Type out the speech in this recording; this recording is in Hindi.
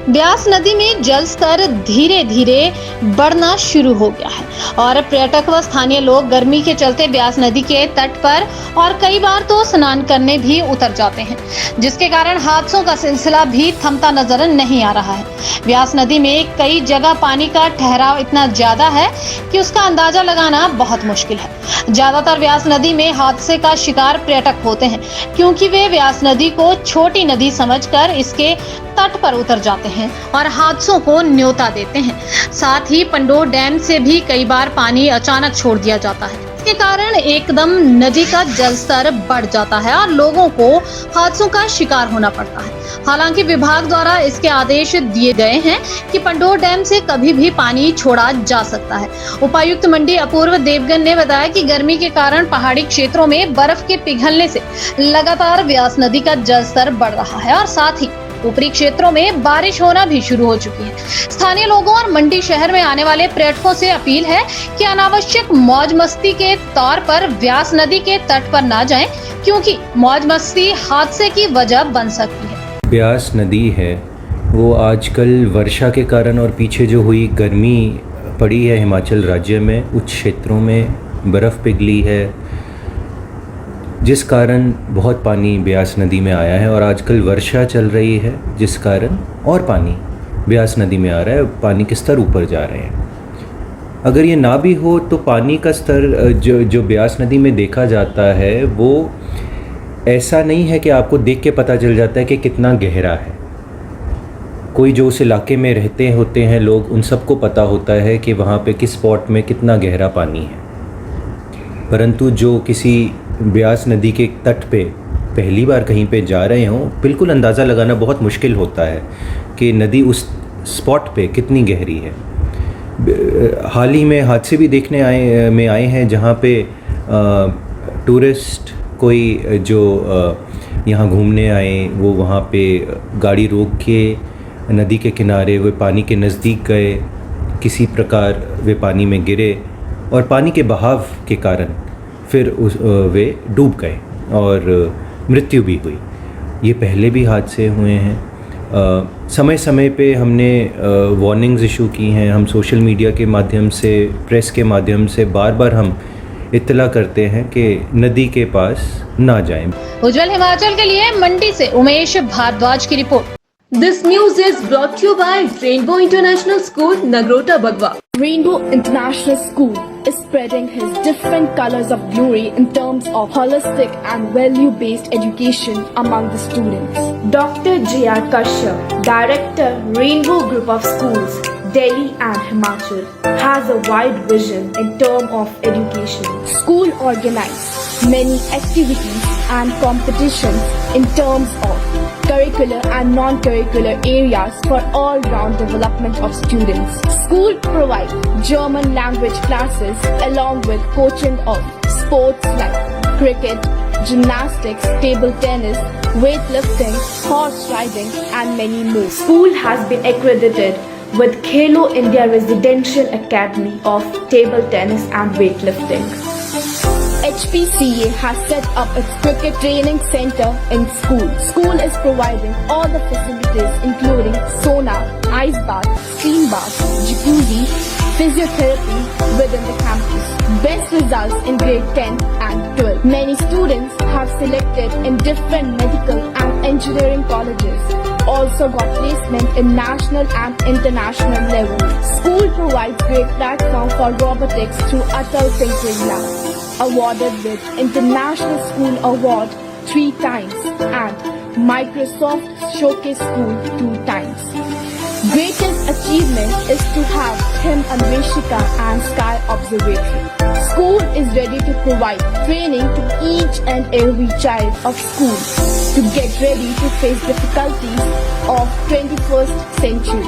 ब्यास नदी में जल स्तर धीरे धीरे बढ़ना शुरू हो गया है और पर्यटक व स्थानीय लोग गर्मी के चलते ब्यास नदी के तट पर और कई बार तो स्नान करने भी उतर जाते हैं, जिसके कारण हादसों का सिलसिला भी थमता नजर नहीं आ रहा है। ब्यास नदी में कई जगह पानी का ठहराव इतना ज्यादा है कि उसका अंदाजा लगाना बहुत मुश्किल है। ज्यादातर ब्यास नदी में हादसे का शिकार पर्यटक होते हैं, क्योंकि वे ब्यास नदी को छोटी नदी समझकर इसके तट पर उतर जाते हैं और हादसों को न्योता देते हैं। साथ ही पंडोर डैम से भी कई बार पानी अचानक छोड़ दिया जाता है, इसके कारण एकदम नदी का जलस्तर बढ़ जाता है और लोगों को हादसों का शिकार होना पड़ता है। हालांकि विभाग द्वारा इसके आदेश दिए गए हैं कि पंडोर डैम से कभी भी पानी छोड़ा जा सकता है। उपायुक्त मंडी अपूर्व देवगन ने बताया कि गर्मी के कारण पहाड़ी क्षेत्रों में बर्फ के पिघलने से लगातार ब्यास नदी का जलस्तर बढ़ रहा है और साथ ही ऊपरी क्षेत्रों में बारिश होना भी शुरू हो चुकी है। स्थानीय लोगों और मंडी शहर में आने वाले पर्यटकों से अपील है कि अनावश्यक मौज मस्ती के तौर पर ब्यास नदी के तट पर ना जाएं, क्योंकि मौज मस्ती हादसे की वजह बन सकती है। ब्यास नदी है वो आजकल वर्षा के कारण और पीछे जो हुई गर्मी पड़ी है हिमाचल राज्य में, उच्च क्षेत्रों में बर्फ़ पिघली है, जिस कारण बहुत पानी ब्यास नदी में आया है और आजकल वर्षा चल रही है, जिस कारण और पानी ब्यास नदी में आ रहा है, पानी के स्तर ऊपर जा रहे हैं। अगर ये ना भी हो तो पानी का स्तर जो ब्यास नदी में देखा जाता है वो ऐसा नहीं है कि आपको देख के पता चल जाता है कि कितना गहरा है। कोई जो उस इलाके में रहते होते हैं लोग, उन सबको पता होता है कि वहाँ पे किस स्पॉट में कितना गहरा पानी है, परंतु जो किसी ब्यास नदी के तट पे पहली बार कहीं पे जा रहे हों, बिल्कुल अंदाज़ा लगाना बहुत मुश्किल होता है कि नदी उस स्पॉट पे कितनी गहरी है। हाल ही में हादसे भी देखने आए हैं जहाँ पे टूरिस्ट कोई जो यहाँ घूमने आए वो वहाँ पे गाड़ी रोक के नदी के किनारे वे पानी के नज़दीक गए, किसी प्रकार वे पानी में गिरे और पानी के बहाव के कारण फिर वे डूब गए और मृत्यु भी हुई। ये पहले भी हादसे हुए हैं। समय समय पे हमने वार्निंग्स इशू की हैं, हम सोशल मीडिया के माध्यम से, प्रेस के माध्यम से बार बार हम इत्तला करते हैं कि नदी के पास ना जाएं। उज्जवल हिमाचल के लिए मंडी से उमेश भारद्वाज की report. This news is brought to you by Rainbow International School, Nagrota, Bagwa. Rainbow International School is spreading his different colors of glory in terms of holistic and value-based education among the students. Dr. J.R. Kashyap, Director, Rainbow Group of Schools, Delhi and Himachal, has a wide vision in terms of education. School organizes many activities and competitions in terms of curricular and non-curricular areas for all-round development of students. School provides German language classes along with coaching of sports like cricket, gymnastics, table tennis, weightlifting, horse riding and many more. School has been accredited with Khelo India Residential Academy of Table Tennis and Weightlifting. HPCA has set up its cricket training center in school. School is providing all the facilities including sauna, ice bath, steam bath, jacuzzi, physiotherapy within the campus. Best results in grade 10 and 12. Many students have selected in different medical and engineering colleges. Also got placement in national and international level. School provides great platform for robotics through Atal Tinkering Lab. Awarded with International School Award 3 times and Microsoft Showcase School 2 times. Greatest achievement is to have Him Anveshika and Sky Observatory. School is ready to provide training to each and every child of school to get ready to face difficulties of 21st century.